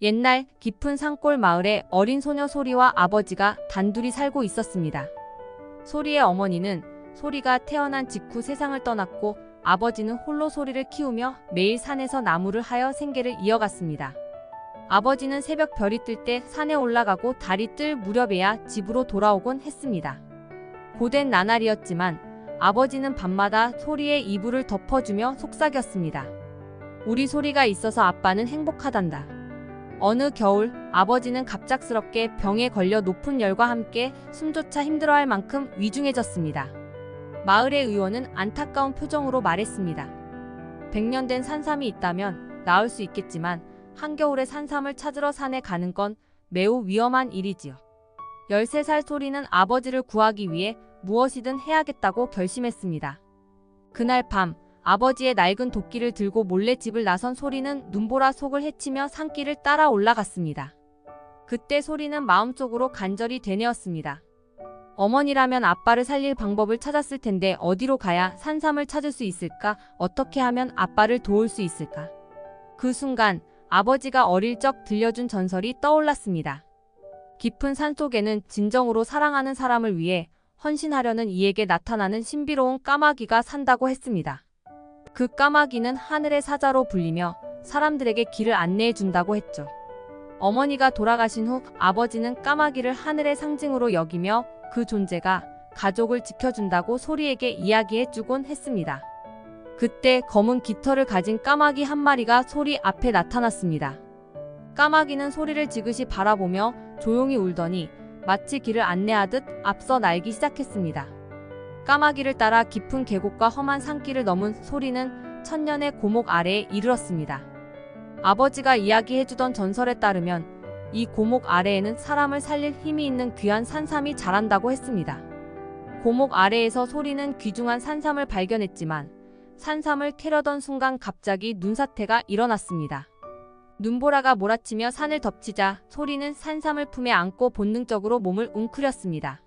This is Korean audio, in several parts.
옛날 깊은 산골 마을에 어린 소녀 소리와 아버지가 단둘이 살고 있었습니다. 소리의 어머니는 소리가 태어난 직후 세상을 떠났고 아버지는 홀로 소리를 키우며 매일 산에서 나무를 하여 생계를 이어갔습니다. 아버지는 새벽 별이 뜰 때 산에 올라가고 달이 뜰 무렵에야 집으로 돌아오곤 했습니다. 고된 나날이었지만 아버지는 밤마다 소리의 이불을 덮어주며 속삭였습니다. 우리 소리가 있어서 아빠는 행복하단다. 어느 겨울 아버지는 갑작스럽게 병에 걸려 높은 열과 함께 숨조차 힘들어할 만큼 위중해졌습니다. 마을의 의원은 안타까운 표정으로 말했습니다. 100년 된 산삼이 있다면 나을 수 있겠지만 한겨울에 산삼을 찾으러 산에 가는 건 매우 위험한 일이지요. 13살 소리는 아버지를 구하기 위해 무엇이든 해야겠다고 결심했습니다. 그날 밤 아버지의 낡은 도끼를 들고 몰래 집을 나선 소리는 눈보라 속을 헤치며 산길을 따라 올라갔습니다. 그때 소리는 마음속으로 간절히 되뇌었습니다. 어머니라면 아빠를 살릴 방법을 찾았을 텐데 어디로 가야 산삼을 찾을 수 있을까? 어떻게 하면 아빠를 도울 수 있을까? 그 순간 아버지가 어릴 적 들려준 전설이 떠올랐습니다. 깊은 산속에는 진정으로 사랑하는 사람을 위해 헌신하려는 이에게 나타나는 신비로운 까마귀가 산다고 했습니다. 그 까마귀는 하늘의 사자로 불리며 사람들에게 길을 안내해 준다고 했죠. 어머니가 돌아가신 후 아버지는 까마귀를 하늘의 상징으로 여기며 그 존재가 가족을 지켜준다고 소리에게 이야기해 주곤 했습니다. 그때 검은 깃털을 가진 까마귀 한 마리가 소리 앞에 나타났습니다. 까마귀는 소리를 지그시 바라보며 조용히 울더니 마치 길을 안내하듯 앞서 날기 시작했습니다. 까마귀를 따라 깊은 계곡과 험한 산길을 넘은 소리는 천년의 고목 아래에 이르렀습니다. 아버지가 이야기해주던 전설에 따르면 이 고목 아래에는 사람을 살릴 힘이 있는 귀한 산삼이 자란다고 했습니다. 고목 아래에서 소리는 귀중한 산삼을 발견했지만 산삼을 캐려던 순간 갑자기 눈사태가 일어났습니다. 눈보라가 몰아치며 산을 덮치자 소리는 산삼을 품에 안고 본능적으로 몸을 웅크렸습니다.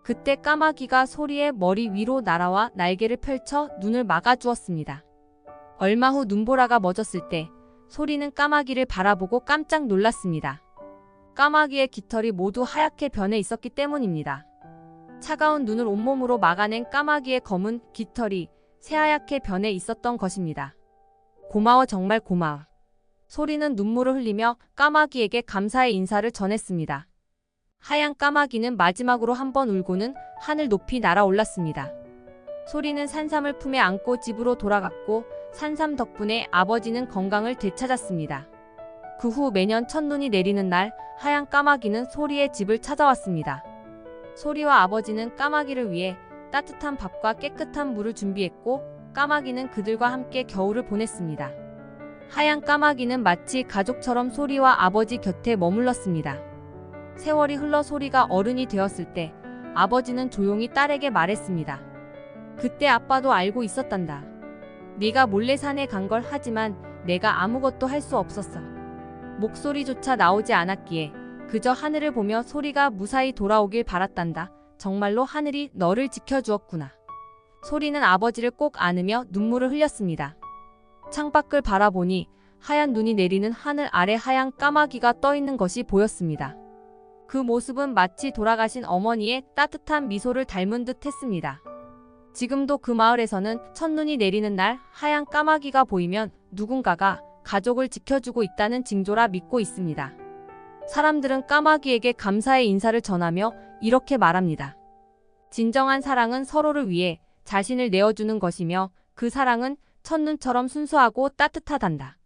그때 까마귀가 소리의 머리 위로 날아와 날개를 펼쳐 눈을 막아주었습니다. 얼마 후 눈보라가 멎었을 때 소리는 까마귀를 바라보고 깜짝 놀랐습니다. 까마귀의 깃털이 모두 하얗게 변해 있었기 때문입니다. 차가운 눈을 온몸으로 막아낸 까마귀의 검은 깃털이 새하얗게 변해 있었던 것입니다. 고마워, 정말 고마워. 소리는 눈물을 흘리며 까마귀에게 감사의 인사를 전했습니다. 하얀 까마귀는 마지막으로 한 번 울고는 하늘 높이 날아올랐습니다. 소리는 산삼을 품에 안고 집으로 돌아갔고 산삼 덕분에 아버지는 건강을 되찾았습니다. 그 후 매년 첫눈이 내리는 날 하얀 까마귀는 소리의 집을 찾아왔습니다. 소리와 아버지는 까마귀를 위해 따뜻한 밥과 깨끗한 물을 준비했고 까마귀는 그들과 함께 겨울을 보냈습니다. 하얀 까마귀는 마치 가족처럼 소리와 아버지 곁에 머물렀습니다. 세월이 흘러 소리가 어른이 되었을 때 아버지는 조용히 딸에게 말했습니다. 그때 아빠도 알고 있었단다. 네가 몰래 산에 간 걸 하지만 내가 아무것도 할 수 없었어. 목소리조차 나오지 않았기에 그저 하늘을 보며 소리가 무사히 돌아오길 바랐단다. 정말로 하늘이 너를 지켜주었구나. 소리는 아버지를 꼭 안으며 눈물을 흘렸습니다. 창밖을 바라보니 하얀 눈이 내리는 하늘 아래 하얀 까마귀가 떠 있는 것이 보였습니다. 그 모습은 마치 돌아가신 어머니의 따뜻한 미소를 닮은 듯 했습니다. 지금도 그 마을에서는 첫눈이 내리는 날 하얀 까마귀가 보이면 누군가가 가족을 지켜주고 있다는 징조라 믿고 있습니다. 사람들은 까마귀에게 감사의 인사를 전하며 이렇게 말합니다. 진정한 사랑은 서로를 위해 자신을 내어주는 것이며 그 사랑은 첫눈처럼 순수하고 따뜻하단다.